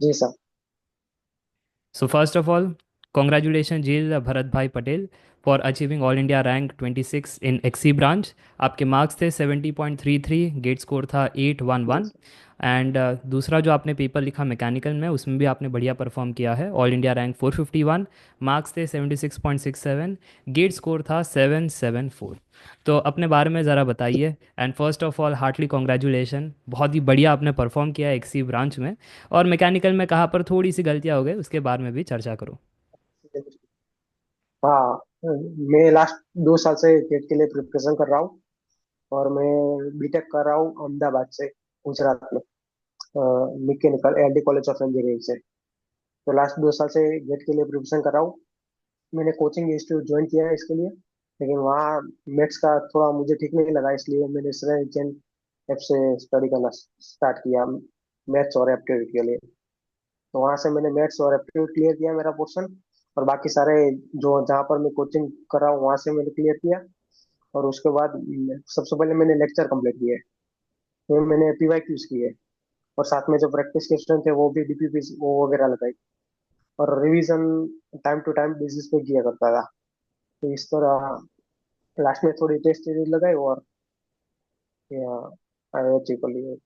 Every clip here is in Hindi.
Ji sir. So first of all, congratulations Jil Bharat Bhai Patel for achieving All India rank 26 in XC branch. आपके मार्क्स थे 70.33, गेट स्कोर था 811। एंड दूसरा जो आपने पेपर लिखा मैकेनिकल में, उसमें भी आपने बढ़िया परफॉर्म किया है। ऑल इंडिया रैंक 451, मार्क्स थे 76.67, गेट स्कोर था 774। तो अपने बारे में ज़रा बताइए। And first of all heartly congratulation, बहुत ही बढ़िया आपने परफॉर्म किया है एक्सी ब्रांच में। और मैकेनिकल में कहाँ पर थोड़ी सी गलतियाँ हो गई उसके बारे में भी चर्चा करो। हाँ, मैं लास्ट 2 साल से गेट के लिए प्रिपरेशन कर रहा हूँ। और मैं बीटेक कर रहा हूँ अहमदाबाद से, गुजरात में, mechanical LD college of engineering से। तो लास्ट 2 साल से गेट के लिए प्रिपरेशन कर रहा हूँ। मैंने कोचिंग इंस्टीट्यूट ज्वाइन किया है इसके लिए, लेकिन वहाँ मैथ्स का थोड़ा मुझे ठीक नहीं लगा, इसलिए मैंने श्रेय जैन ऐप से स्टडी करना स्टार्ट किया, मैथ्स और एप्टीट्यूड के लिए। तो वहां से मैंने मैथ्स और एप्टीट्यूड क्लियर किया मेरा पोर्शन। और बाकी सारे जो जहाँ पर मैं कोचिंग कर रहा हूँ वहां से मैंने क्लियर किया। और उसके बाद सबसे पहले मैंने लेक्चर कंप्लीट किए, फिर मैंने पीवाईक्यूज किए, और साथ में जो प्रैक्टिस क्वेश्चन थे वो भी डीपीपी वो वगैरह लगाई। और revision time to time basis पे किया करता था। तो इस तरह लास्ट में थोड़ी टेस्ट सीरीज लगाई और अचीव कर लिए।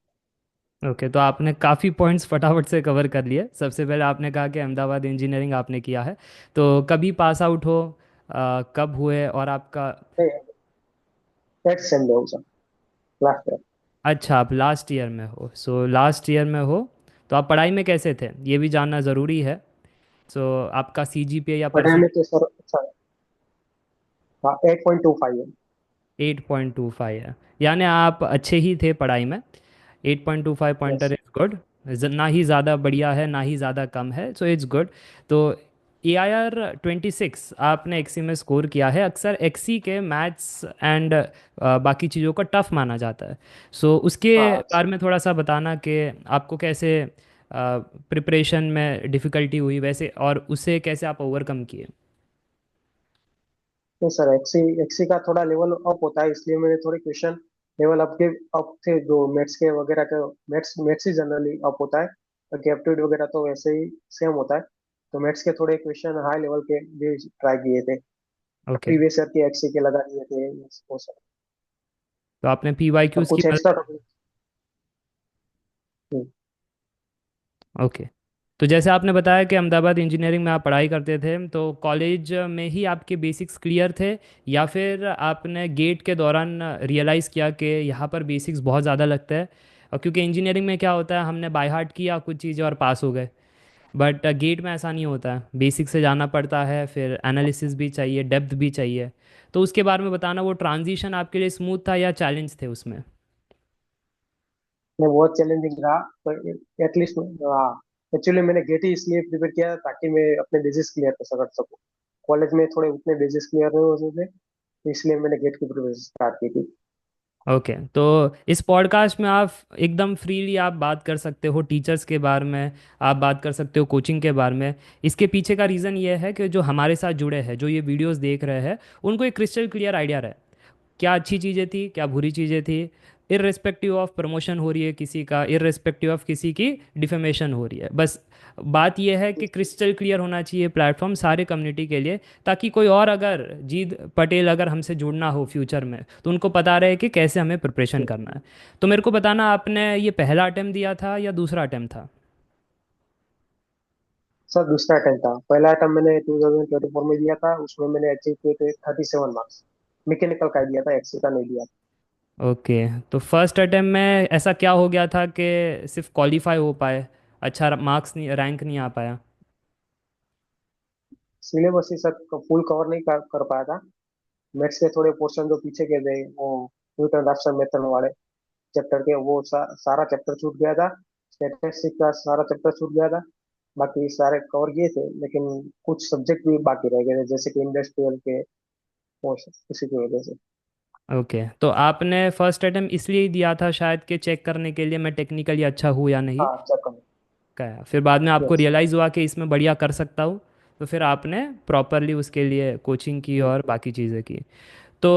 ओके, तो आपने काफ़ी पॉइंट्स फटाफट से कवर कर लिए। सबसे पहले आपने कहा कि अहमदाबाद इंजीनियरिंग आपने किया है। तो कभी पास आउट हो, कब हुए और आपका। एट सेम में हूँ सर, लास्ट ईयर। अच्छा, आप लास्ट ईयर में हो। सो लास्ट ईयर में हो तो आप पढ़ाई में कैसे थे ये भी जानना ज़रूरी है। सो आपका सी जी पी या पढ़ाई परसेंट। में तो सर अच्छा, 8.25 है। 8.25 है, यानी आप अच्छे ही थे पढ़ाई में। 8.25 पॉइंटर यस। Is good. ना ही ज़्यादा बढ़िया है ना ही ज़्यादा कम है, सो इट्स गुड। तो AIR 26 आपने एक्सी में स्कोर किया है। अक्सर एक्सी के मैथ्स एंड बाकी चीज़ों को टफ माना जाता है। सो उसके हाँ बारे में थोड़ा सा बताना कि आपको कैसे प्रिपरेशन में डिफ़िकल्टी हुई वैसे, और उसे कैसे आप ओवरकम किए। नहीं सर, एक्सी एक्सी का थोड़ा लेवल अप होता है, इसलिए मैंने थोड़े क्वेश्चन लेवल अप थे जो मैथ्स के वगैरह के। मैथ्स मैथ्स ही जनरली अप होता है, बाकी एप्टीट्यूड वगैरह तो वैसे ही सेम होता है। तो मैथ्स के थोड़े क्वेश्चन हाई लेवल के भी ट्राई किए थे, ओके, प्रीवियस ईयर के एक्सी के लगा दिए थे वो सब। तो आपने पी वाई और क्यूज़ की कुछ एक्स्ट्रा टॉपिक। ओके। तो जैसे आपने बताया कि अहमदाबाद इंजीनियरिंग में आप पढ़ाई करते थे, तो कॉलेज में ही आपके बेसिक्स क्लियर थे या फिर आपने गेट के दौरान रियलाइज़ किया कि यहाँ पर बेसिक्स बहुत ज़्यादा लगता है। और क्योंकि इंजीनियरिंग में क्या होता है, हमने बाय हार्ट किया कुछ चीज़ें और पास हो गए। बट गेट में ऐसा नहीं होता है, बेसिक से जाना पड़ता है, फिर एनालिसिस भी चाहिए, डेप्थ भी चाहिए। तो उसके बारे में बताना, वो ट्रांजिशन आपके लिए स्मूथ था या चैलेंज थे उसमें। में बहुत चैलेंजिंग रहा, पर एटलीस्ट हाँ, एक्चुअली मैंने गेट ही इसलिए प्रिपेयर किया ताकि मैं अपने बेसिस क्लियर कर सकूँ। कॉलेज में थोड़े उतने बेसिस क्लियर नहीं हो रहे थे, तो इसलिए मैंने गेट की प्रिपरेशन स्टार्ट की थी। ओके, तो इस पॉडकास्ट में आप एकदम फ्रीली आप बात कर सकते हो टीचर्स के बारे में, आप बात कर सकते हो कोचिंग के बारे में। इसके पीछे का रीज़न ये है कि जो हमारे साथ जुड़े हैं, जो ये वीडियोस देख रहे हैं, उनको एक क्रिस्टल क्लियर आइडिया रहे क्या अच्छी चीज़ें थी क्या बुरी चीज़ें थी। इर्रेस्पेक्टिव ऑफ प्रमोशन हो रही है किसी का, इर्रेस्पेक्टिव ऑफ किसी की डिफेमेशन हो रही है, बस बात यह है कि क्रिस्टल क्लियर होना चाहिए प्लेटफॉर्म सारे कम्युनिटी के लिए, ताकि कोई और अगर जीत पटेल अगर हमसे जुड़ना हो फ्यूचर में तो उनको पता रहे कि कैसे हमें प्रिपरेशन करना है। तो मेरे को बताना, आपने ये पहला अटेम्प्ट दिया था या दूसरा अटेम्प्ट था। सर दूसरा अटेम्प्ट था, पहला अटेम्प्ट मैंने 2024 में दिया था, उसमें मैंने अचीव किए थे 37 मार्क्स। मैकेनिकल का ही दिया था, एक्सी का नहीं दिया। ओके, तो फर्स्ट अटेम्प्ट में ऐसा क्या हो गया था कि सिर्फ क्वालिफाई हो पाए, अच्छा मार्क्स नहीं, रैंक नहीं आ पाया। सिलेबस ही सर फुल कवर नहीं कर पाया था। मैथ्स के थोड़े पोर्शन जो पीछे के थे, वो न्यूटन राफसन मेथड वाले चैप्टर के, वो सारा चैप्टर छूट गया था। स्टैटिस्टिक्स का सारा चैप्टर छूट गया था। बाकी सारे कवर किए थे, लेकिन कुछ सब्जेक्ट भी बाकी रह गए थे, जैसे कि इंडस्ट्रियल के, वो उसी की वजह से। ओके, तो आपने फर्स्ट अटेम्प्ट इसलिए ही दिया था शायद कि चेक करने के लिए मैं टेक्निकली अच्छा हूँ या नहीं। हाँ चेक। क्या फिर बाद में आपको यस। रियलाइज़ हुआ कि इसमें बढ़िया कर सकता हूँ, तो फिर आपने प्रॉपरली उसके लिए कोचिंग की और बाकी चीज़ें की। तो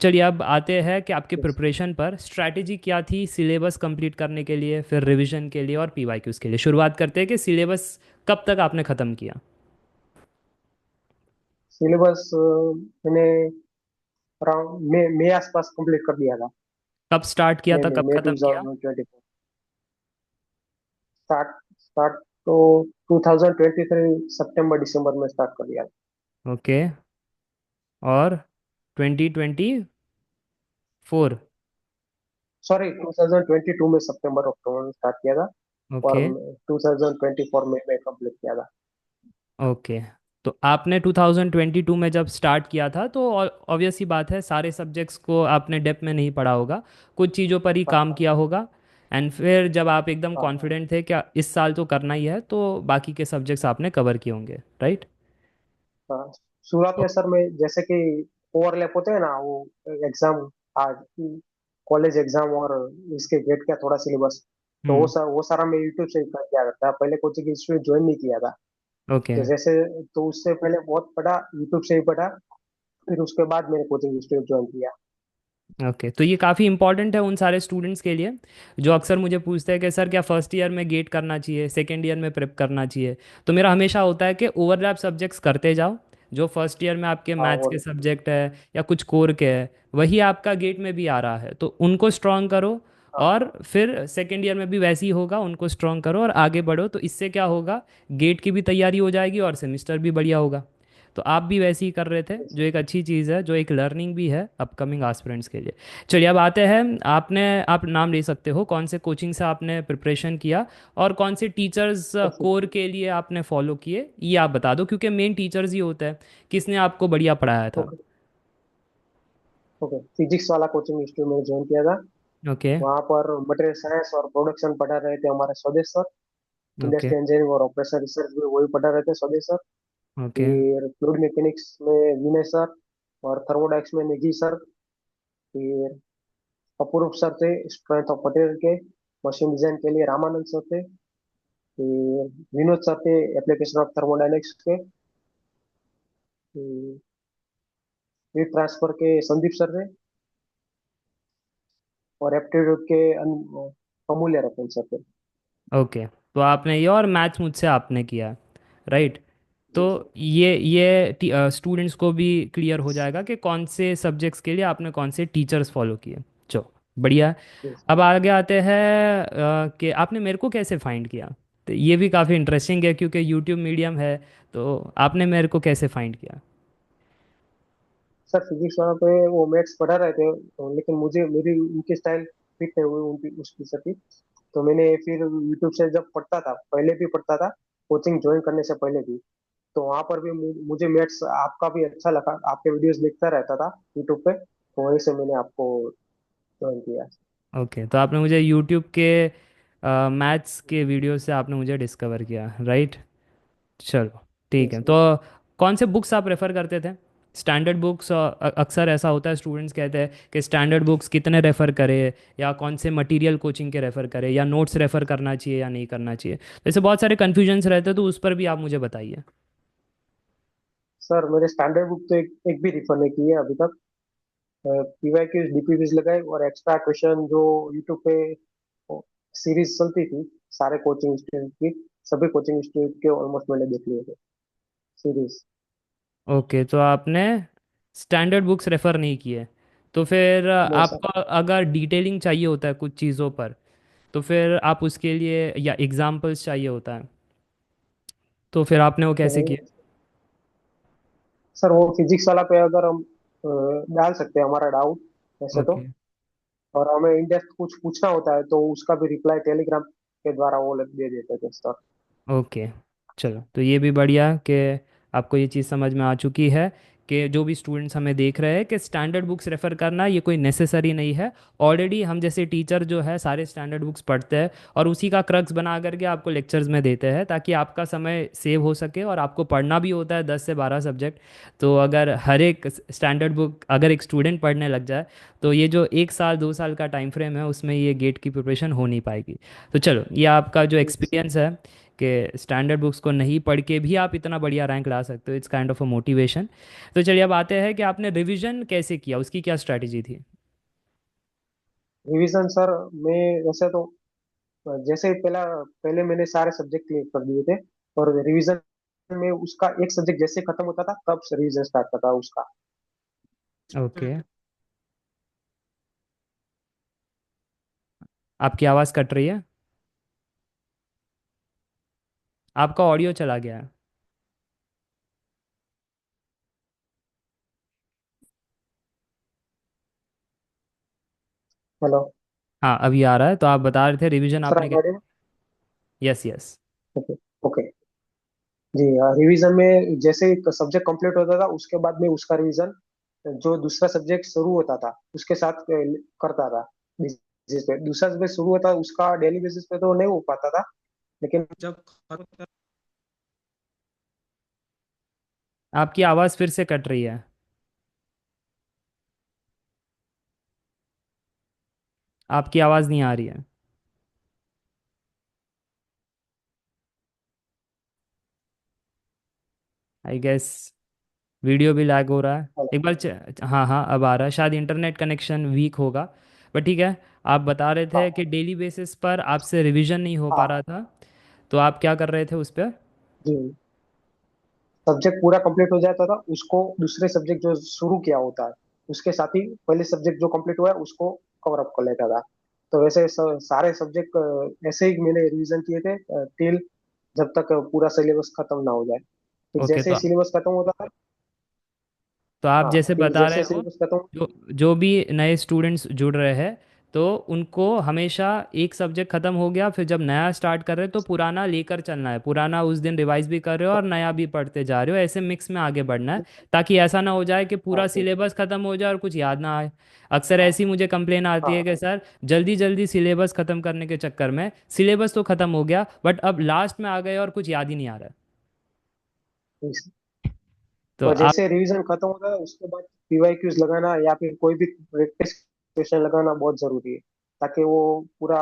चलिए अब आते हैं कि आपके प्रिपरेशन पर स्ट्रैटेजी क्या थी सिलेबस कंप्लीट करने के लिए, फिर रिवीजन के लिए और पीवाईक्यूज़ के लिए। शुरुआत करते हैं कि सिलेबस कब तक आपने ख़त्म किया। सिलेबस मैंने अराउंड मई आसपास कंप्लीट कर दिया था। कब स्टार्ट किया था, कब मई ख़त्म टू किया? थाउजेंड ट्वेंटी स्टार्ट स्टार्ट तो 2023 सितंबर दिसंबर में स्टार्ट कर दिया। ओके। और 2024? सॉरी 2022 में सितंबर अक्टूबर में स्टार्ट किया था और ओके। 2024 में कंप्लीट किया था। ओके। तो आपने 2022 में जब स्टार्ट किया था तो ऑब्वियस ही बात है सारे सब्जेक्ट्स को आपने डेप्थ में नहीं पढ़ा होगा, कुछ चीज़ों पर ही हाँ काम हाँ किया होगा। एंड फिर जब आप एकदम हाँ हाँ कॉन्फिडेंट थे क्या इस साल तो करना ही है, तो बाकी के सब्जेक्ट्स आपने कवर किए होंगे, राइट? हाँ। शुरुआत में सर मैं जैसे कि ओवरलैप होते हैं ना वो एग्जाम आज कॉलेज एग्जाम और इसके गेट का थोड़ा सिलेबस, तो हम्म। वो सारा मैं यूट्यूब से ही कर दिया करता था। पहले कोचिंग इंस्टीट्यूट ज्वाइन नहीं किया था, ओके। तो जैसे तो उससे पहले बहुत पढ़ा, यूट्यूब से ही पढ़ा, फिर उसके बाद मैंने कोचिंग इंस्टीट्यूट ज्वाइन किया। ओके, तो ये काफ़ी इंपॉर्टेंट है उन सारे स्टूडेंट्स के लिए जो अक्सर मुझे पूछते हैं कि सर क्या फर्स्ट ईयर में गेट करना चाहिए, सेकेंड ईयर में प्रेप करना चाहिए। तो मेरा हमेशा होता है कि ओवरलैप सब्जेक्ट्स करते जाओ। जो फर्स्ट ईयर में आपके हाँ मैथ्स वो के सब्जेक्ट है या कुछ कोर के है, वही आपका गेट में भी आ रहा है, तो उनको स्ट्रॉन्ग करो। हाँ और हाँ फिर सेकेंड ईयर में भी वैसे ही होगा, उनको स्ट्रॉन्ग करो और आगे बढ़ो, तो इससे क्या होगा, गेट की भी तैयारी हो जाएगी और सेमिस्टर भी बढ़िया होगा। तो आप भी वैसे ही कर रहे थे, जो एक अच्छी चीज़ है, जो एक लर्निंग भी है अपकमिंग एस्पिरेंट्स के लिए। चलिए अब आते हैं, आप नाम ले सकते हो कौन से कोचिंग से आपने प्रिपरेशन किया और कौन से टीचर्स ओके कोर के लिए आपने फॉलो किए, ये आप बता दो, क्योंकि मेन टीचर्स ही होता है किसने आपको बढ़िया पढ़ाया था। Okay okay. फिजिक्स वाला कोचिंग इंस्टीट्यूट में ज्वाइन किया था। ओके। वहाँ पर मटेरियल साइंस और प्रोडक्शन पढ़ा रहे थे हमारे स्वदेश सर। ओके। इंडस्ट्रियल इंजीनियरिंग और ऑपरेशन रिसर्च भी वही पढ़ा रहे थे स्वदेश सर। ओके। फिर फ्लूइड मैकेनिक्स में विनय सर और थर्मोडाइक्स में नेगी सर। फिर अपूर्व सर थे स्ट्रेंथ ऑफ मटेरियल के। मशीन डिजाइन के लिए रामानंद सर थे। फिर विनोद सर थे एप्लीकेशन ऑफ थर्मोडायनेमिक्स के। हीट ट्रांसफर के संदीप सर थे और एप्टीट्यूड के अमूल्य रतन सर थे। ओके, तो आपने ये और मैथ्स मुझसे आपने किया, राइट? तो जी सर। ये स्टूडेंट्स को भी क्लियर हो जाएगा कि कौन से सब्जेक्ट्स के लिए आपने कौन से टीचर्स फॉलो किए। चलो बढ़िया है। जी सर। अब आगे आते हैं कि आपने मेरे को कैसे फाइंड किया। तो ये भी काफ़ी इंटरेस्टिंग है क्योंकि यूट्यूब मीडियम है, तो आपने मेरे को कैसे फाइंड किया? सर फिजिक्स वाला पे वो मैथ्स पढ़ा रहे थे, तो लेकिन मुझे मेरी उनकी स्टाइल फिट नहीं हुई उनकी उस टीचर की। तो मैंने फिर यूट्यूब से जब पढ़ता था, पहले भी पढ़ता था कोचिंग ज्वाइन करने से पहले भी, तो वहां पर भी मुझे मैथ्स आपका भी अच्छा लगा, आपके वीडियोस देखता रहता था यूट्यूब पे, तो वहीं से मैंने आपको ज्वाइन किया। ओके, तो आपने मुझे यूट्यूब के मैथ्स के वीडियो से आपने मुझे डिस्कवर किया, राइट? चलो ठीक है। यस तो यस। कौन से बुक्स आप रेफ़र करते थे? स्टैंडर्ड बुक्स, अक्सर ऐसा होता है स्टूडेंट्स कहते हैं कि स्टैंडर्ड बुक्स कितने रेफ़र करें, या कौन से मटेरियल कोचिंग के रेफ़र करें, या नोट्स रेफ़र करना चाहिए या नहीं करना चाहिए। तो ऐसे बहुत सारे कन्फ्यूजन्स रहते हैं, तो उस पर भी आप मुझे बताइए। सर मेरे स्टैंडर्ड बुक तो एक भी रिफर नहीं की है अभी तक। पीवाईक्यूज डीपीवीज लगाए और एक्स्ट्रा क्वेश्चन जो यूट्यूब पे सीरीज चलती थी सारे कोचिंग इंस्टीट्यूट की, सभी कोचिंग इंस्टीट्यूट के ऑलमोस्ट मैंने देख लिए थे सीरीज। ओके, तो आपने स्टैंडर्ड बुक्स रेफ़र नहीं किए। तो फिर नहीं सर। आपको अगर डिटेलिंग चाहिए होता है कुछ चीज़ों पर, तो फिर आप उसके लिए, या एग्जाम्पल्स चाहिए होता है, तो फिर आपने वो कैसे किए? तो सर वो फिजिक्स वाला पे अगर हम डाल सकते हैं हमारा डाउट वैसे तो, ओके। और हमें इन डेप्थ कुछ पूछना होता है तो उसका भी रिप्लाई टेलीग्राम के द्वारा वो लोग दे देते थे सर। ओके, चलो तो ये भी बढ़िया कि आपको ये चीज़ समझ में आ चुकी है कि जो भी स्टूडेंट्स हमें देख रहे हैं कि स्टैंडर्ड बुक्स रेफ़र करना ये कोई नेसेसरी नहीं है। ऑलरेडी हम जैसे टीचर जो है सारे स्टैंडर्ड बुक्स पढ़ते हैं और उसी का क्रक्स बना करके आपको लेक्चर्स में देते हैं, ताकि आपका समय सेव हो सके। और आपको पढ़ना भी होता है 10 से 12 सब्जेक्ट, तो अगर हर एक स्टैंडर्ड बुक अगर एक स्टूडेंट पढ़ने लग जाए, तो ये जो 1 साल 2 साल का टाइम फ्रेम है उसमें ये गेट की प्रिपरेशन हो नहीं पाएगी। तो चलो, ये आपका जो जी सर। एक्सपीरियंस है कि स्टैंडर्ड बुक्स को नहीं पढ़ के भी आप इतना बढ़िया रैंक ला सकते हो। It's kind of a motivation. तो चलिए अब आते हैं कि आपने रिवीजन कैसे किया, उसकी क्या स्ट्रैटेजी थी। रिवीजन सर, मैं वैसे तो जैसे ही पहले मैंने सारे सब्जेक्ट क्लियर कर दिए थे, और रिवीजन में उसका एक सब्जेक्ट जैसे खत्म होता था तब रिवीजन स्टार्ट करता था उसका। ओके। आपकी आवाज़ कट रही है। आपका ऑडियो चला गया है। हेलो। हाँ अभी आ रहा है। तो आप बता रहे थे रिवीजन सर आपने आप कैसे। Yes yes. ओके। ओके। जी हाँ, रिवीजन में जैसे ही सब्जेक्ट कंप्लीट होता था उसके बाद में उसका रिवीजन जो दूसरा सब्जेक्ट शुरू होता था उसके साथ करता था। बेसिस पे दूसरा सब्जेक्ट शुरू होता उसका डेली बेसिस पे तो नहीं हो पाता था, लेकिन जब खत्म होता। आपकी आवाज़ फिर से कट रही है। आपकी आवाज़ नहीं आ रही है। आई गेस वीडियो भी लैग हो रहा है। एक बार हाँ हाँ अब आ रहा है। शायद इंटरनेट कनेक्शन वीक होगा। बट ठीक है। आप बता रहे थे हाँ। कि डेली बेसिस पर आपसे रिवीजन नहीं हो पा हाँ। रहा था। तो आप क्या कर रहे थे उस पर। जी, सब्जेक्ट पूरा कंप्लीट हो जाता था उसको दूसरे सब्जेक्ट जो शुरू किया होता है उसके साथ ही पहले सब्जेक्ट जो कंप्लीट हुआ है उसको कवर अप कर लेता था। तो वैसे सारे सब्जेक्ट ऐसे ही मैंने रिवीजन किए थे टिल जब तक पूरा सिलेबस खत्म ना हो जाए। फिर ओके। जैसे ही सिलेबस खत्म होता था। तो आप हाँ, जैसे फिर बता रहे जैसे हो, सिलेबस खत्म। जो जो भी नए स्टूडेंट्स जुड़ रहे हैं, तो उनको हमेशा एक सब्जेक्ट ख़त्म हो गया फिर जब नया स्टार्ट कर रहे हो तो पुराना लेकर चलना है। पुराना उस दिन रिवाइज भी कर रहे हो और नया भी पढ़ते जा रहे हो, ऐसे मिक्स में आगे बढ़ना है। ताकि ऐसा ना हो जाए कि हाँ पूरा जी। सिलेबस ख़त्म हो जाए और कुछ याद ना आए। अक्सर ऐसी मुझे कंप्लेन आती है हाँ। कि सर जल्दी जल्दी सिलेबस ख़त्म करने के चक्कर में सिलेबस तो ख़त्म हो गया बट अब लास्ट में आ गए और कुछ याद ही नहीं आ रहा है। इस- तो और आप। जैसे रिवीजन खत्म होता है उसके बाद पीवाईक्यूज लगाना या फिर कोई भी प्रैक्टिस क्वेश्चन लगाना बहुत जरूरी है, ताकि वो पूरा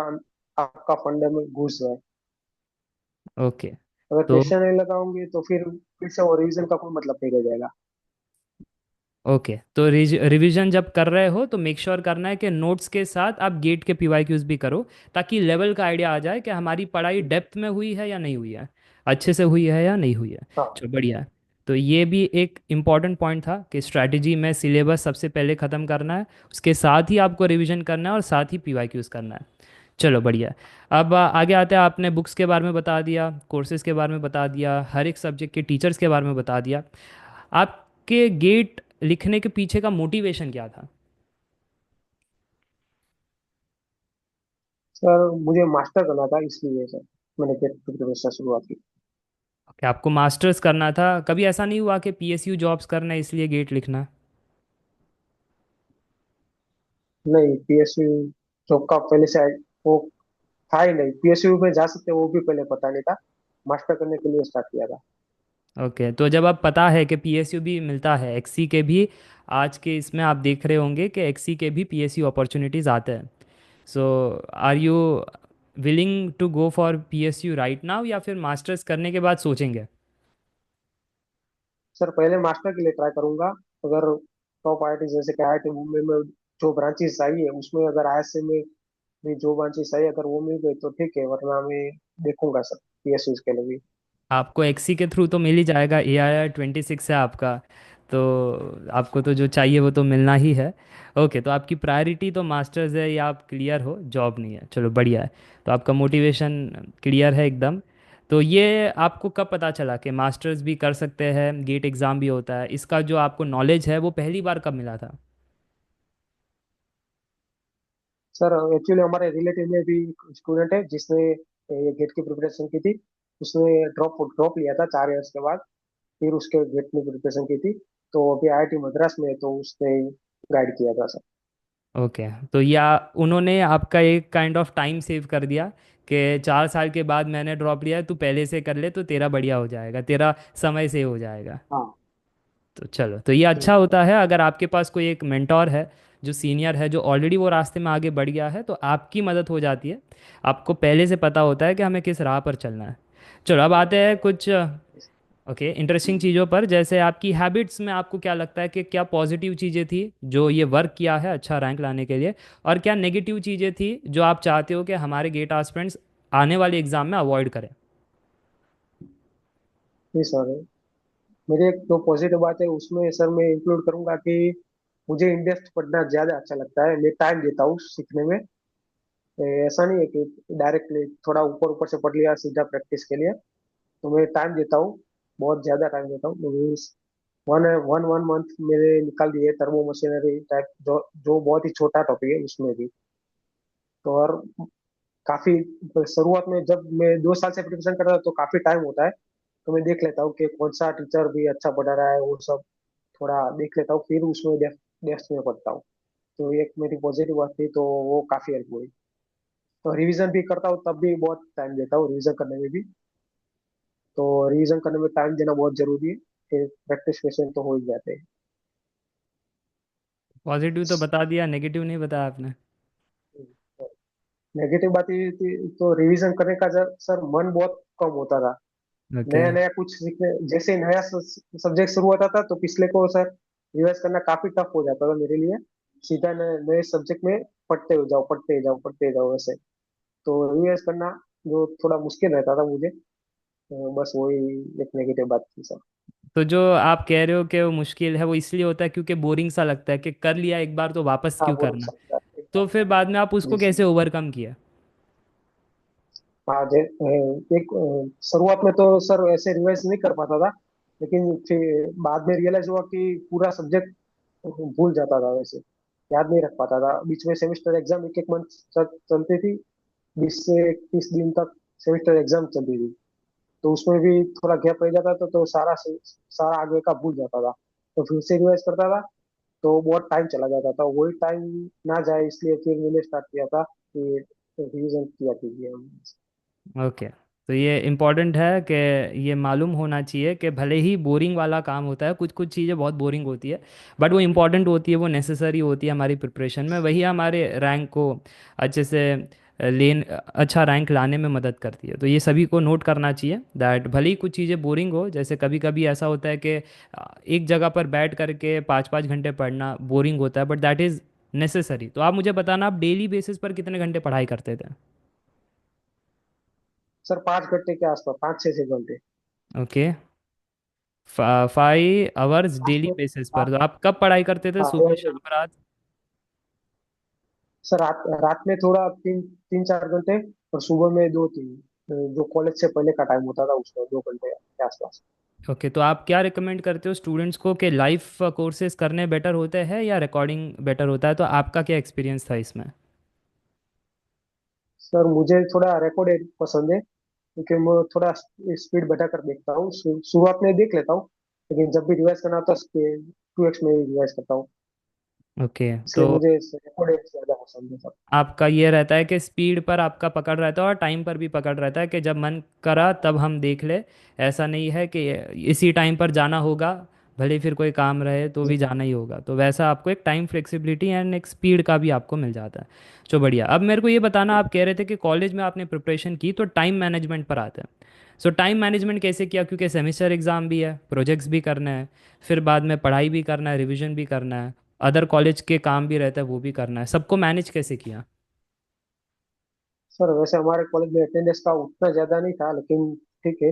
आपका फंडे में घुस जाए। ओके। अगर तो क्वेश्चन नहीं लगाओगे तो फिर से वो रिवीजन का कोई मतलब नहीं रह जाएगा। ओके। तो रिवीजन जब कर रहे हो तो मेक श्योर करना है कि नोट्स के साथ आप गेट के पीवाईक्यूज भी करो, ताकि लेवल का आइडिया आ जाए कि हमारी पढ़ाई डेप्थ में हुई है या नहीं हुई है, अच्छे से हुई है या नहीं हुई है। हाँ। चलो बढ़िया है। तो ये भी एक इम्पॉर्टेंट पॉइंट था कि स्ट्रैटेजी में सिलेबस सबसे पहले ख़त्म करना है, उसके साथ ही आपको रिवीजन करना है और साथ ही पीवाईक्यूज करना है। चलो बढ़िया है। अब आगे आते हैं। आपने बुक्स के बारे में बता दिया, कोर्सेज के बारे में बता दिया, हर एक सब्जेक्ट के टीचर्स के बारे में बता दिया। आपके गेट लिखने के पीछे का मोटिवेशन क्या था। सर मुझे मास्टर करना था इसलिए सर मैंने गेट प्रिपरेशन शुरुआत की। कि आपको मास्टर्स करना था, कभी ऐसा नहीं हुआ कि पीएसयू जॉब्स करना है इसलिए गेट लिखना। नहीं, पीएसयू जॉब का पहले से वो था ही नहीं, पीएसयू में जा सकते वो भी पहले पता नहीं था। मास्टर करने के लिए स्टार्ट किया था। ओके। तो जब आप पता है कि पीएसयू भी मिलता है, एक्सी के भी, आज के इसमें आप देख रहे होंगे कि एक्सी के भी पीएसयू अपॉर्चुनिटीज़ आते हैं। So are you willing to go for PSU right now या फिर मास्टर्स करने के बाद सोचेंगे। सर पहले मास्टर के लिए ट्राई करूंगा। अगर टॉप आईआईटी जैसे कि आईआईटी मुंबई में जो ब्रांचेस आई है उसमें अगर आईएसए में भी जो ब्रांचेस आई अगर वो मिल गई तो ठीक है, वरना मैं देखूंगा सर पीएसयू के लिए भी। आपको एक्सी के थ्रू तो मिल ही जाएगा, AIR 26 है आपका। तो आपको तो जो चाहिए वो तो मिलना ही है। ओके। तो आपकी प्रायोरिटी तो मास्टर्स है या आप क्लियर हो, जॉब नहीं है। चलो बढ़िया है। तो आपका मोटिवेशन क्लियर है एकदम। तो ये आपको कब पता चला कि मास्टर्स भी कर सकते हैं, गेट एग्ज़ाम भी होता है, इसका जो आपको नॉलेज है वो पहली बार कब मिला था। सर एक्चुअली हमारे रिलेटिव में भी स्टूडेंट है जिसने ये गेट की प्रिपरेशन की थी। उसने ड्रॉप ड्रॉप लिया था 4 इयर्स के बाद, फिर उसके गेट की प्रिपरेशन की थी। तो अभी आईआईटी मद्रास में है, तो उसने गाइड किया था सर। ओके। तो या उन्होंने आपका एक काइंड ऑफ टाइम सेव कर दिया कि 4 साल के बाद मैंने ड्रॉप लिया है, तू पहले से कर ले तो तेरा बढ़िया हो जाएगा, तेरा समय सेव हो जाएगा। हाँ। तो चलो, तो ये अच्छा होता है अगर आपके पास कोई एक मेंटोर है जो सीनियर है, जो ऑलरेडी वो रास्ते में आगे बढ़ गया है, तो आपकी मदद हो जाती है। आपको पहले से पता होता है कि हमें किस राह पर चलना है। चलो अब आते हैं कुछ ओके इंटरेस्टिंग चीज़ों पर, जैसे आपकी हैबिट्स में आपको क्या लगता है कि क्या पॉजिटिव चीज़ें थी जो ये वर्क किया है अच्छा रैंक लाने के लिए, और क्या नेगेटिव चीज़ें थी जो आप चाहते हो कि हमारे गेट एस्पिरेंट्स आने वाले एग्ज़ाम में अवॉइड करें। जी सर, मेरी एक जो पॉजिटिव बात है उसमें सर मैं इंक्लूड करूंगा कि मुझे इन डेप्थ पढ़ना ज्यादा अच्छा लगता है। मैं टाइम देता हूँ सीखने में। ऐसा नहीं है कि डायरेक्टली थोड़ा ऊपर ऊपर से पढ़ लिया सीधा प्रैक्टिस के लिए। तो मैं टाइम देता हूँ, बहुत ज्यादा टाइम देता हूँ। Means one one one month मेरे निकाल दिए टर्बो मशीनरी टाइप, जो जो बहुत ही छोटा टॉपिक है उसमें भी। तो और काफी शुरुआत में जब मैं 2 साल से प्रिपरेशन कर रहा था तो काफी टाइम होता है। तो मैं देख लेता हूँ कि कौन सा टीचर भी अच्छा पढ़ा रहा है, वो सब थोड़ा देख लेता हूँ, फिर उसमें डेप्थ में पढ़ता हूँ। तो एक मेरी पॉजिटिव बात थी, तो वो काफी हेल्प हुई। तो रिवीजन भी करता हूँ, तब भी बहुत टाइम देता हूँ रिवीजन करने में भी। तो रिवीजन करने में टाइम देना बहुत जरूरी है, फिर प्रैक्टिस क्वेश्चन तो हो ही जाते हैं। पॉजिटिव तो बता दिया, नेगेटिव नहीं बताया आपने। नेगेटिव बात ये थी, तो रिवीजन करने का सर मन बहुत कम होता था। ओके। नया नया कुछ सीखने, जैसे ही नया सब्जेक्ट शुरू होता था तो पिछले को सर रिवाइज करना काफी टफ हो जाता था मेरे लिए। सीधा नए नए सब्जेक्ट में पढ़ते हो जाओ, पढ़ते जाओ, पढ़ते जाओ वैसे। तो रिवाइज करना जो थोड़ा मुश्किल रहता था मुझे। बस वही एक नेगेटिव बात थी सर। तो जो आप कह रहे हो कि वो मुश्किल है, वो इसलिए होता है क्योंकि बोरिंग सा लगता है कि कर लिया एक बार तो वापस हाँ, क्यों बोल करना। सकता है तो फिर बाद में आप उसको जी कैसे सर। ओवरकम किया। हाँ, एक शुरुआत में तो सर ऐसे रिवाइज नहीं कर पाता था। लेकिन फिर बाद में रियलाइज हुआ कि पूरा सब्जेक्ट भूल जाता था वैसे, याद नहीं रख पाता था। बीच में सेमेस्टर एग्जाम एक एक मंथ चलती थी, 20 से 30 दिन तक सेमेस्टर एग्जाम चलती थी। तो उसमें भी थोड़ा गैप रह जाता था, तो सारा आगे का भूल जाता था। तो फिर से रिवाइज करता था, तो बहुत टाइम चला जाता था। वही टाइम ना जाए इसलिए फिर मैंने स्टार्ट किया था कि रिवीजन किया कीजिए हम। ओके। तो ये इम्पॉर्टेंट है कि ये मालूम होना चाहिए कि भले ही बोरिंग वाला काम होता है, कुछ कुछ चीज़ें बहुत बोरिंग होती है, बट वो इम्पॉर्टेंट होती है, वो नेसेसरी होती है हमारी प्रिपरेशन में, वही हमारे रैंक को अच्छे से अच्छा रैंक लाने में मदद करती है। तो ये सभी को नोट करना चाहिए दैट भले ही कुछ चीज़ें बोरिंग हो, जैसे कभी कभी ऐसा होता है कि एक जगह पर बैठ करके 5 5 घंटे पढ़ना बोरिंग होता है, बट दैट इज़ नेसेसरी। तो आप मुझे बताना, आप डेली बेसिस पर कितने घंटे पढ़ाई करते थे। सर 5 घंटे के आसपास, 5 से 6 घंटे। ओके। 5 आवर्स डेली लास्ट में बेसिस पर। हाँ। तो आप कब पढ़ाई करते थे, हाँ, सुबह शाम रात। सर रात रात में थोड़ा 3 3 4 घंटे, और सुबह में 2 3। जो कॉलेज से पहले का टाइम होता था उसमें 2 घंटे के आसपास। ओके। तो आप क्या रिकमेंड करते हो स्टूडेंट्स को कि लाइव कोर्सेज करने बेटर होते हैं या रिकॉर्डिंग बेटर होता है, तो आपका क्या एक्सपीरियंस था इसमें। सर मुझे थोड़ा रिकॉर्डेड पसंद है, क्योंकि मैं थोड़ा स्पीड बढ़ा कर देखता हूँ। शुरुआत में देख लेता हूँ, लेकिन जब भी रिवाइज करना होता है 2x में रिवाइज करता हूँ। ओके। इसलिए तो मुझे रिकॉर्डेड ज्यादा पसंद है सर। आपका ये रहता है कि स्पीड पर आपका पकड़ रहता है और टाइम पर भी पकड़ रहता है कि जब मन करा तब हम देख ले। ऐसा नहीं है कि इसी टाइम पर जाना होगा, भले फिर कोई काम रहे तो जी। भी जाना ही होगा। तो वैसा आपको एक टाइम फ्लेक्सिबिलिटी एंड एक स्पीड का भी आपको मिल जाता है। चलो बढ़िया। अब मेरे को ये बताना, आप कह रहे थे कि कॉलेज में आपने प्रिपरेशन की तो टाइम मैनेजमेंट पर आते हैं। सो टाइम मैनेजमेंट कैसे किया, क्योंकि सेमेस्टर एग्ज़ाम भी है, प्रोजेक्ट्स भी करने हैं, फिर बाद में पढ़ाई भी करना है, रिविजन भी करना है, अदर कॉलेज के काम भी रहता है वो भी करना है, सबको मैनेज कैसे किया। सर वैसे हमारे कॉलेज में अटेंडेंस का उतना ज्यादा नहीं था, लेकिन ठीक है।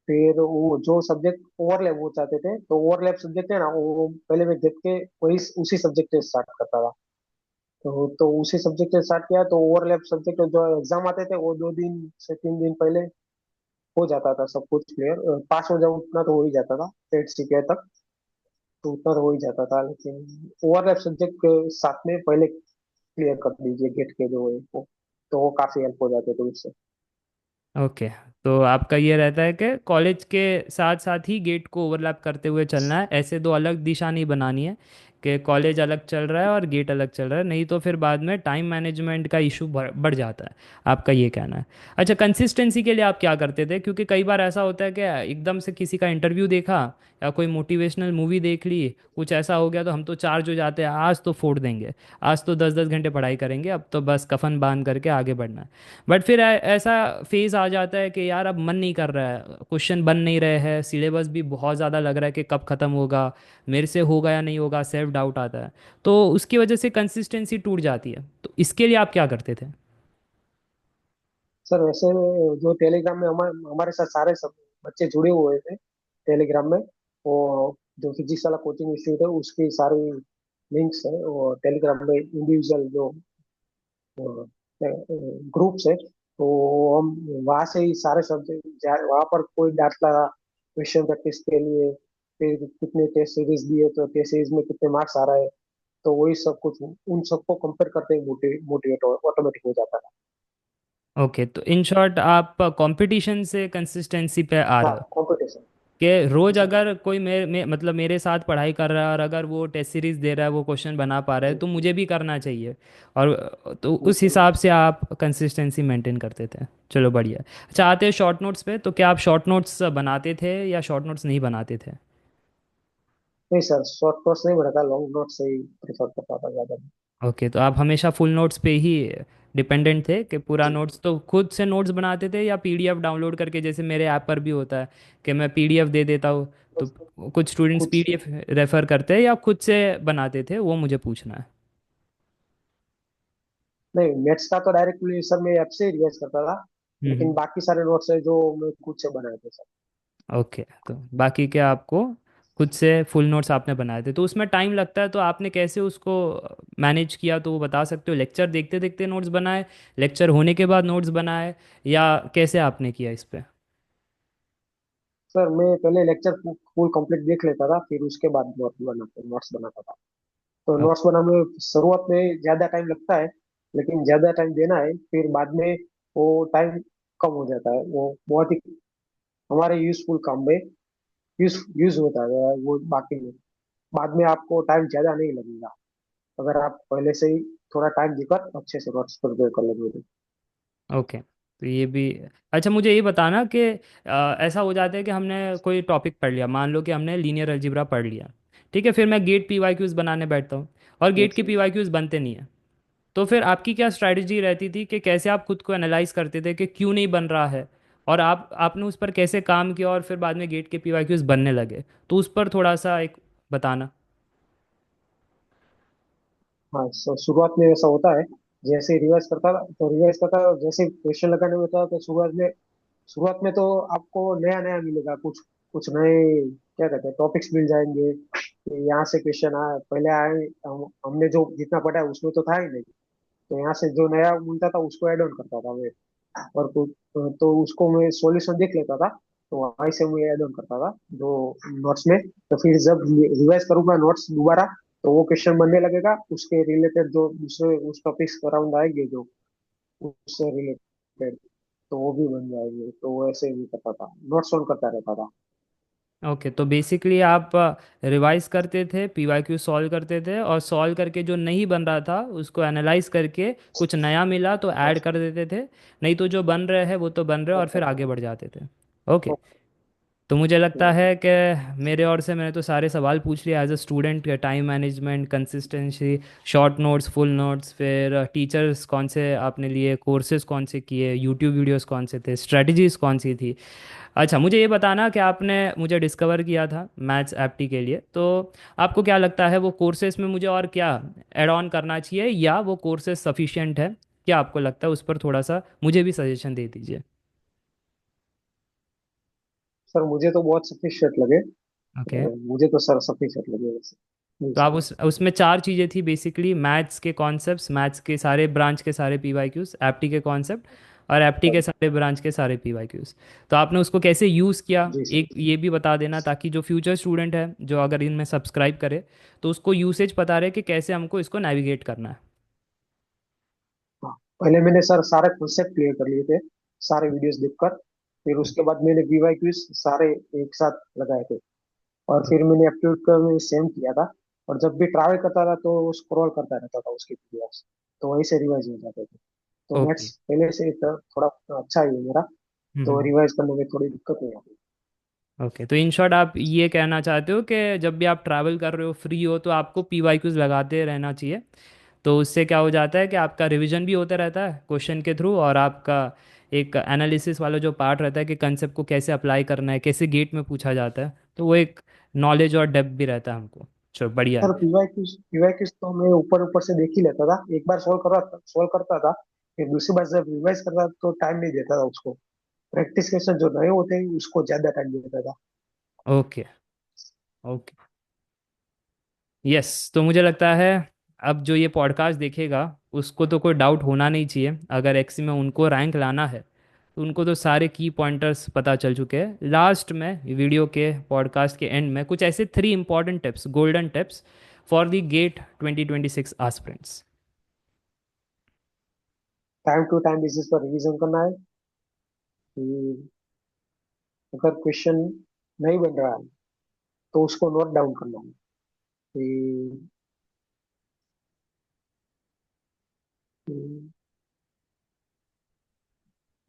फिर वो जो सब्जेक्ट ओवरलैप वो चाहते थे, तो ओवरलैप सब्जेक्ट है ना, वो पहले मैं देख के वही उसी सब्जेक्ट से स्टार्ट करता था। तो उसी सब्जेक्ट से स्टार्ट किया, तो ओवरलैप सब्जेक्ट जो एग्जाम आते थे वो 2 दिन से 3 दिन पहले हो जाता था सब कुछ क्लियर। पास हो जाऊँ उतना तो हो ही जाता था, सेट सीखे तक तो उतना तो हो ही जाता था। लेकिन ओवरलैप सब्जेक्ट के साथ में पहले क्लियर कर दीजिए गेट के जो है वो, तो वो काफी हेल्प हो जाते थे उससे। ओके। तो आपका ये रहता है कि कॉलेज के साथ साथ ही गेट को ओवरलैप करते हुए चलना है, ऐसे दो अलग दिशा नहीं बनानी है कि कॉलेज अलग चल रहा है और गेट अलग चल रहा है, नहीं तो फिर बाद में टाइम मैनेजमेंट का इशू बढ़ जाता है। आपका ये कहना है। अच्छा, कंसिस्टेंसी के लिए आप क्या करते थे? क्योंकि कई बार ऐसा होता है कि एकदम से किसी का इंटरव्यू देखा या कोई मोटिवेशनल मूवी देख ली, कुछ ऐसा हो गया तो हम तो चार्ज हो जाते हैं, आज तो फोड़ देंगे, आज तो 10-10 घंटे पढ़ाई करेंगे, अब तो बस कफन बांध करके आगे बढ़ना है। बट फिर ऐसा फेज आ जाता है कि यार अब मन नहीं कर रहा है, क्वेश्चन बन नहीं रहे हैं, सिलेबस भी बहुत ज़्यादा लग रहा है कि कब ख़त्म होगा, मेरे से होगा या नहीं होगा, सेल्फ डाउट आता है। तो उसकी वजह से कंसिस्टेंसी टूट जाती है। तो इसके लिए आप क्या करते थे? सर वैसे जो टेलीग्राम में हमारे हमारे साथ सारे सब बच्चे जुड़े हुए थे टेलीग्राम में, वो जो फिजिक्स वाला कोचिंग इंस्टीट्यूट है उसकी सारी लिंक्स है, वो टेलीग्राम में इंडिविजुअल जो ग्रुप्स है, तो हम वहाँ से ही सारे सब्जेक्ट, वहाँ पर कोई डांट लगा क्वेश्चन प्रैक्टिस के लिए, फिर कितने टेस्ट सीरीज दिए तो टेस्ट सीरीज में कितने मार्क्स आ रहा है, तो वही सब कुछ उन सबको कंपेयर करते ही मोटिवेट ऑटोमेटिक हो जाता है। ओके, तो इन शॉर्ट आप कंपटीशन से कंसिस्टेंसी पे आ हाँ, रहे हो कंपटीशन। कि रोज जी अगर कोई मतलब मेरे साथ पढ़ाई कर रहा है और अगर वो टेस्ट सीरीज दे रहा है, वो क्वेश्चन बना पा रहा है, जी तो मुझे भी करना चाहिए। और तो जी उस हिसाब से आप कंसिस्टेंसी मेंटेन करते थे। चलो बढ़िया। अच्छा, आते हैं शॉर्ट नोट्स पे। तो क्या आप शॉर्ट नोट्स बनाते थे या शॉर्ट नोट्स नहीं बनाते थे? नहीं सर, शॉर्ट नोट्स नहीं बनाता, लॉन्ग नोट से ही प्रेफर करता था ज्यादा। ओके, तो आप हमेशा फुल नोट्स पे ही डिपेंडेंट थे कि पूरा जी। नोट्स तो खुद से नोट्स बनाते थे, या पीडीएफ डाउनलोड करके, जैसे मेरे ऐप पर भी होता है कि मैं पीडीएफ दे देता हूँ, तो बस कुछ स्टूडेंट्स कुछ पीडीएफ रेफर करते हैं या खुद से बनाते थे, वो मुझे पूछना है। नहीं, नेट्स का तो डायरेक्टली सर मैं ऐप से रिवाइज करता था, लेकिन हम्म। बाकी सारे नोट्स है जो मैं खुद से बनाए थे सर। ओके, तो बाकी के आपको खुद से फुल नोट्स आपने बनाए थे, तो उसमें टाइम लगता है, तो आपने कैसे उसको मैनेज किया, तो वो बता सकते हो? लेक्चर देखते देखते नोट्स बनाए, लेक्चर होने के बाद नोट्स बनाए, या कैसे आपने किया इस पे? सर मैं पहले लेक्चर फुल कंप्लीट देख लेता था, फिर उसके बाद नोट्स बनाता था। तो नोट्स बनाने में शुरुआत में ज्यादा टाइम लगता है, लेकिन ज्यादा टाइम देना है फिर बाद में वो टाइम कम हो जाता है, वो बहुत ही हमारे यूजफुल काम में यूज होता है वो। बाकी में बाद में आपको टाइम ज्यादा नहीं लगेगा अगर आप पहले से ही थोड़ा टाइम देकर अच्छे से नोट्स प्रिपेयर कर लेंगे तो। ओके, तो ये भी। अच्छा, मुझे ये बताना कि ऐसा हो जाता है कि हमने कोई टॉपिक पढ़ लिया, मान लो कि हमने लीनियर अलजेब्रा पढ़ लिया, ठीक है, फिर मैं गेट पीवाईक्यूज बनाने बैठता हूँ और गेट के जैसे पीवाईक्यूज बनते नहीं है। तो फिर आपकी क्या स्ट्रैटेजी रहती थी कि कैसे आप खुद को एनालाइज करते थे कि क्यों नहीं बन रहा है, और आपने उस पर कैसे काम किया और फिर बाद में गेट के पीवाईक्यूज बनने लगे? तो उस पर थोड़ा सा एक बताना। हाँ, शुरुआत में ऐसा होता है, जैसे रिवाइज करता तो रिवाइज करता जैसे क्वेश्चन लगाने में होता है, तो शुरुआत में तो आपको नया नया मिलेगा, कुछ कुछ नए क्या कहते हैं टॉपिक्स मिल जाएंगे कि यहाँ से क्वेश्चन आए पहले आए, हमने जो जितना पढ़ा है उसमें तो था ही नहीं, तो यहाँ से जो नया मिलता था उसको ऐड ऑन करता था मैं। और तो उसको मैं सॉल्यूशन देख लेता था, तो वहीं से मैं ऐड ऑन करता था जो नोट्स में। तो फिर जब रिवाइज करूंगा नोट्स दोबारा, तो वो क्वेश्चन बनने लगेगा, उसके रिलेटेड जो दूसरे उस टॉपिक्स अराउंड आएंगे जो उससे रिलेटेड, तो वो भी बन जाएंगे। तो वो ऐसे ही करता था, नोट्स ऑन करता रहता था। ओके, तो बेसिकली आप रिवाइज करते थे, पीवाईक्यू सॉल्व करते थे, और सॉल्व करके जो नहीं बन रहा था उसको एनालाइज करके कुछ नया मिला तो ऐड बस कर देते थे, नहीं तो जो बन रहे हैं वो तो बन रहे हैं, और ऐड फिर करता आगे था। बढ़ जाते थे। ओके, तो मुझे लगता है कि मेरे और से मैंने तो सारे सवाल पूछ लिया as a student. Time management, consistency, short notes, full notes, फिर टीचर्स कौन से आपने लिए, कोर्सेज कौन से किए, यूट्यूब वीडियोस कौन से थे, स्ट्रेटजीज कौन सी थी। अच्छा, मुझे ये बताना कि आपने मुझे डिस्कवर किया था मैथ्स एप्टी के लिए, तो आपको क्या लगता है वो कोर्सेज में मुझे और क्या ऐड ऑन करना चाहिए, या वो कोर्सेज सफिशिएंट है? क्या आपको लगता है? उस पर थोड़ा सा मुझे भी सजेशन दे दीजिए। सर मुझे तो बहुत सफिशिएंट लगे, ओके, मुझे तो सर सफिशिएंट लगे वैसे। जी तो आप सर। उसमें चार चीज़ें थी बेसिकली: मैथ्स के कॉन्सेप्ट्स, मैथ्स के सारे ब्रांच के सारे पीवाईक्यूज, एप्टी के कॉन्सेप्ट, और एप्टी के सारे ब्रांच के सारे पीवाईक्यूज। तो आपने उसको कैसे यूज़ किया, जी सर। एक ये भी बता देना, ताकि जो फ्यूचर स्टूडेंट है जो अगर इनमें सब्सक्राइब करे तो उसको यूसेज पता रहे कि कैसे हमको इसको नेविगेट करना है। हाँ, पहले मैंने सर सारे कॉन्सेप्ट क्लियर कर लिए थे, सारे वीडियोस देखकर। फिर उसके बाद मैंने बीवाई क्विज सारे एक साथ लगाए थे, और फिर मैंने एप्टीट्यूड का में सेम किया था। और जब भी ट्रैवल करता था तो स्क्रॉल करता रहता था उसके पीडीएफ, तो वहीं से रिवाइज हो जाते थे। तो ओके। मैथ्स पहले से थोड़ा अच्छा ही है मेरा, तो हम्म। रिवाइज करने में थोड़ी दिक्कत नहीं आती। ओके, तो इन शॉर्ट आप ये कहना चाहते हो कि जब भी आप ट्रैवल कर रहे हो, फ्री हो, तो आपको पीवाईक्यूज लगाते रहना चाहिए। तो उससे क्या हो जाता है कि आपका रिवीजन भी होता रहता है क्वेश्चन के थ्रू, और आपका एक एनालिसिस वाला जो पार्ट रहता है कि कंसेप्ट को कैसे अप्लाई करना है, कैसे गेट में पूछा जाता है, तो वो एक नॉलेज और डेप्थ भी रहता है हमको। चलो बढ़िया सर है। पीवाई क्यूज तो मैं ऊपर ऊपर से देख ही लेता था, एक बार सोल्व करता था, फिर दूसरी बार जब रिवाइज करता तो टाइम नहीं देता था उसको। प्रैक्टिस क्वेश्चन जो नए होते हैं उसको ज्यादा टाइम देता था। ओके। ओके। यस, तो मुझे लगता है अब जो ये पॉडकास्ट देखेगा उसको तो कोई डाउट होना नहीं चाहिए, अगर एक्सी में उनको रैंक लाना है तो उनको तो सारे की पॉइंटर्स पता चल चुके हैं। लास्ट में वीडियो के पॉडकास्ट के एंड में कुछ ऐसे 3 important tips, golden tips for the GATE 2026 aspirants. Time to time basis पर रिवीजन करना है कि अगर क्वेश्चन नहीं बन रहा है तो उसको नोट डाउन करना है कि कि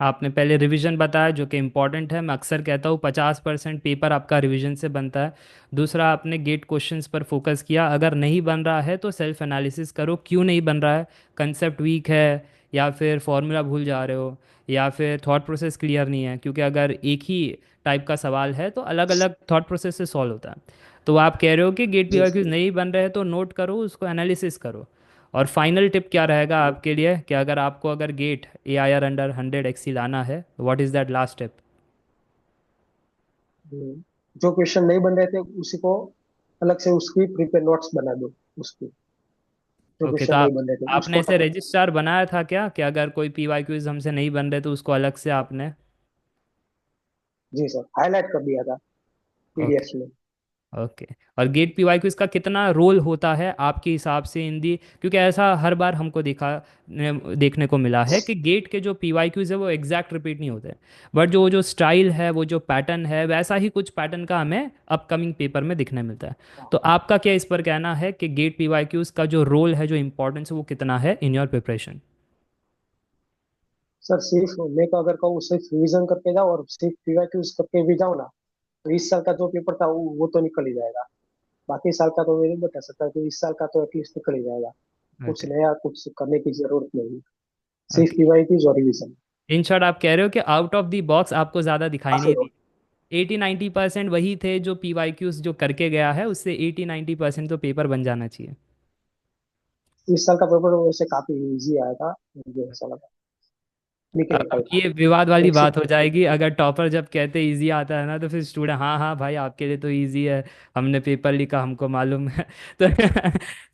आपने पहले रिवीजन बताया जो कि इम्पॉर्टेंट है, मैं अक्सर कहता हूँ 50% पेपर आपका रिवीजन से बनता है। दूसरा, आपने गेट क्वेश्चंस पर फोकस किया, अगर नहीं बन रहा है तो सेल्फ एनालिसिस करो, क्यों नहीं बन रहा है। कंसेप्ट वीक है, या फिर फॉर्मूला भूल जा रहे हो, या फिर थॉट प्रोसेस क्लियर नहीं है, क्योंकि अगर एक ही टाइप का सवाल है तो अलग अलग थॉट प्रोसेस से सॉल्व होता है। तो आप कह रहे हो कि गेट जी पीवाईक्यूज नहीं बन रहे हैं तो नोट करो, उसको एनालिसिस करो। और फाइनल टिप क्या रहेगा आपके लिए कि अगर आपको अगर GATE A I R under 100 एक्सी लाना है, what is that last tip? जो क्वेश्चन नहीं बन रहे थे उसी को अलग से उसकी प्रिपेयर नोट्स बना दो उसकी, जो ओके, तो क्वेश्चन नहीं आप बन रहे थे आपने उसको ऐसे रजिस्ट्रार बनाया था क्या कि अगर कोई पी वाई क्यूज हमसे नहीं बन रहे तो उसको अलग से आपने? जी सर हाईलाइट कर दिया था ओके। पीडीएफ में। ओके। और गेट पी वाई क्यू इसका कितना रोल होता है आपके हिसाब से इन दी, क्योंकि ऐसा हर बार हमको देखने को मिला है कि गेट के जो पी वाई क्यूज है वो एग्जैक्ट रिपीट नहीं होते, बट जो जो स्टाइल है, वो जो पैटर्न है, वैसा ही कुछ पैटर्न का हमें अपकमिंग पेपर में दिखने मिलता है। तो आपका क्या इस पर कहना है कि गेट पी वाई क्यूज का जो रोल है, जो इंपॉर्टेंस है, वो कितना है इन योर प्रिपरेशन? सर सिर्फ मैं तो अगर कहूँ सिर्फ रिवीजन करके जाओ और सिर्फ पीवाईक्यूज करके भी जाओ ना, तो इस साल का जो पेपर था वो तो निकल ही जाएगा। बाकी साल का तो मैं नहीं बता सकता कि इस साल का तो एटलीस्ट निकल ही जाएगा। कुछ ओके। नया कुछ करने की जरूरत नहीं, सिर्फ ओके, पीवाईक्यूज और रिवीजन इन शॉर्ट आप कह रहे हो कि आउट ऑफ द बॉक्स आपको ज़्यादा दिखाई काफी नहीं हो। दी। 80-90% वही थे जो पी वाई क्यूज जो करके गया है, उससे 80-90% तो पेपर बन जाना चाहिए। इस साल का पेपर वैसे काफी इजी आया था, मुझे ऐसा लगा, अब मैकेनिकल का। ये विवाद वाली एक से बात हो जाएगी, अगर टॉपर जब कहते इजी आता है ना, तो फिर स्टूडेंट, हाँ हाँ भाई आपके लिए तो इजी है, हमने पेपर लिखा, हमको मालूम है। तो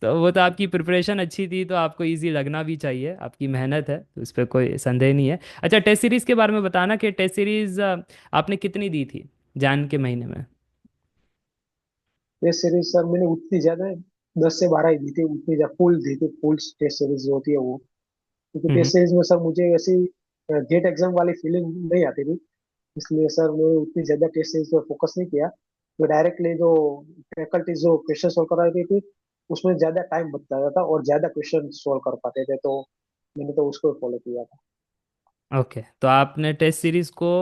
तो वो तो आपकी प्रिपरेशन अच्छी थी तो आपको इजी लगना भी चाहिए, आपकी मेहनत है तो उस पर कोई संदेह नहीं है। अच्छा, टेस्ट सीरीज के बारे में बताना कि टेस्ट सीरीज आपने कितनी दी थी जान के महीने में? टेस्ट सीरीज सर मैंने उतनी ज्यादा 10 से 12 ही दी थी, उतनी ज्यादा फुल दी थी, फुल टेस्ट सीरीज जो होती है वो। क्योंकि हम्म। टेस्ट सीरीज में सर मुझे ऐसी गेट एग्जाम वाली फीलिंग नहीं आती थी, इसलिए सर मैं उतनी ज्यादा टेस्ट सीरीज पे फोकस नहीं किया। तो डायरेक्टली जो फैकल्टी जो क्वेश्चन सोल्व करा रही थी उसमें ज्यादा टाइम बचता था और ज्यादा क्वेश्चन सोल्व कर पाते थे, तो मैंने तो उसको फॉलो किया था। ओके, तो आपने टेस्ट सीरीज को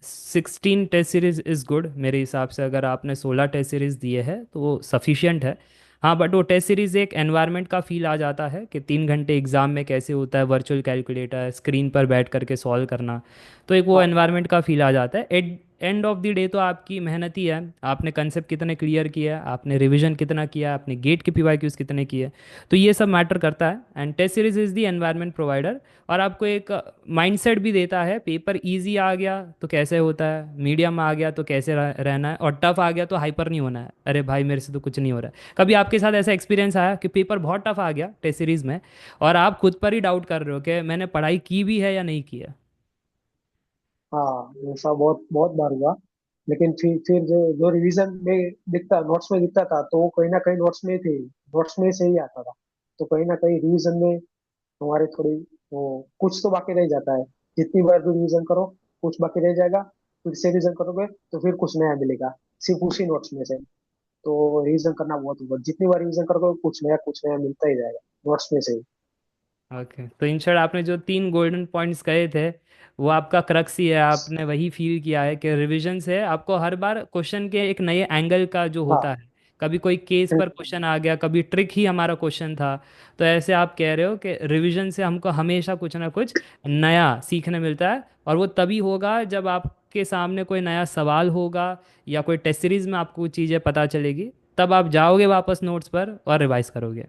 16 टेस्ट सीरीज इज़ गुड मेरे हिसाब से, अगर आपने 16 टेस्ट सीरीज दिए हैं तो वो सफिशियंट है। हाँ, बट वो टेस्ट सीरीज एक एनवायरनमेंट का फील आ जाता है कि 3 घंटे एग्जाम में कैसे होता है, वर्चुअल कैलकुलेटर स्क्रीन पर बैठ करके सॉल्व करना, तो एक वो हाँ एनवायरनमेंट का फील आ जाता है। At end of the day तो आपकी मेहनत ही है, आपने कंसेप्ट कितने क्लियर किया, आपने रिवीजन कितना किया, आपने गेट के पीवाईक्यूज कितने किए, तो ये सब मैटर करता है। And test series is the environment provider, और आपको एक माइंडसेट भी देता है, पेपर इजी आ गया तो कैसे होता है, मीडियम आ गया तो कैसे रहना है, और टफ आ गया तो हाइपर नहीं होना है, अरे भाई मेरे से तो कुछ नहीं हो रहा है। कभी आपके साथ ऐसा एक्सपीरियंस आया कि पेपर बहुत टफ आ गया टेस्ट सीरीज में, और आप खुद पर ही डाउट कर रहे हो कि मैंने पढ़ाई की भी है या नहीं की है? हाँ ऐसा बहुत बहुत बार हुआ। लेकिन फिर जो जो रिवीजन में दिखता नोट्स में दिखता था तो वो कहीं ना कहीं नोट्स में थे, नोट्स में से ही आता था। तो कहीं ना कहीं रिवीजन में हमारे थोड़ी वो कुछ तो बाकी रह जाता है। जितनी बार भी रिवीजन करो कुछ बाकी रह जाएगा, फिर से रिवीजन करोगे तो फिर कुछ नया मिलेगा सिर्फ उसी नोट्स में से। तो रिवीजन करना बहुत, जितनी बार रिवीजन करोगे कुछ नया मिलता ही जाएगा नोट्स में से ही। ओके, तो इन शॉर्ट आपने जो तीन गोल्डन पॉइंट्स कहे थे वो आपका क्रक्स ही है, आपने वही फील किया है कि रिविजन से आपको हर बार क्वेश्चन के एक नए एंगल का जो होता हाँ। है, कभी कोई केस पर क्वेश्चन आ गया, कभी ट्रिक ही हमारा क्वेश्चन था। तो ऐसे आप कह रहे हो कि रिविजन से हमको हमेशा कुछ ना कुछ नया सीखने मिलता है, और वो तभी होगा जब आपके सामने कोई नया सवाल होगा या कोई टेस्ट सीरीज में आपको चीज़ें पता चलेगी, तब आप जाओगे वापस नोट्स पर और रिवाइज करोगे।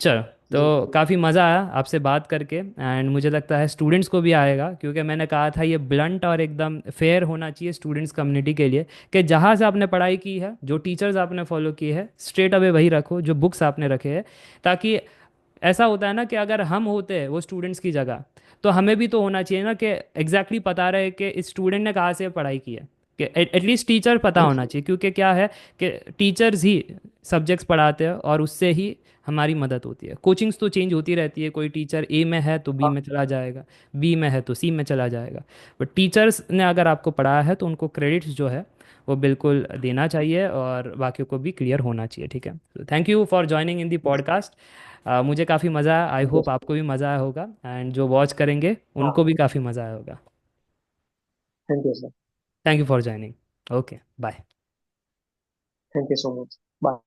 चलो, जी। तो काफ़ी मज़ा आया आपसे बात करके, एंड मुझे लगता है स्टूडेंट्स को भी आएगा, क्योंकि मैंने कहा था ये ब्लंट और एकदम फेयर होना चाहिए स्टूडेंट्स कम्युनिटी के लिए, कि जहाँ से आपने पढ़ाई की है, जो टीचर्स आपने फॉलो किए हैं, स्ट्रेट अवे वही रखो, जो बुक्स आपने रखे हैं। ताकि ऐसा होता है ना कि अगर हम होते हैं वो स्टूडेंट्स की जगह, तो हमें भी तो होना चाहिए ना कि एग्जैक्टली पता रहे कि इस स्टूडेंट ने कहाँ से पढ़ाई की है, कि एटलीस्ट टीचर पता होना चाहिए, क्योंकि क्या है कि टीचर्स ही सब्जेक्ट्स पढ़ाते हैं और उससे ही हमारी मदद होती है। कोचिंग्स तो चेंज होती रहती है, कोई टीचर ए में है तो बी हाँ। में चला जाएगा, बी में है तो सी में चला जाएगा, बट टीचर्स ने अगर आपको पढ़ाया है तो उनको क्रेडिट्स जो है वो बिल्कुल देना चाहिए, और बाकियों को भी क्लियर होना चाहिए। ठीक है, thank you for joining in the podcast. मुझे काफ़ी मज़ा आया, आई थैंक यू। होप आपको भी मज़ा आया होगा, एंड जो वॉच करेंगे हाँ। उनको भी काफ़ी मज़ा आया होगा। Thank you sir. Thank you for joining. Okay, bye. Thank you so much. Bye.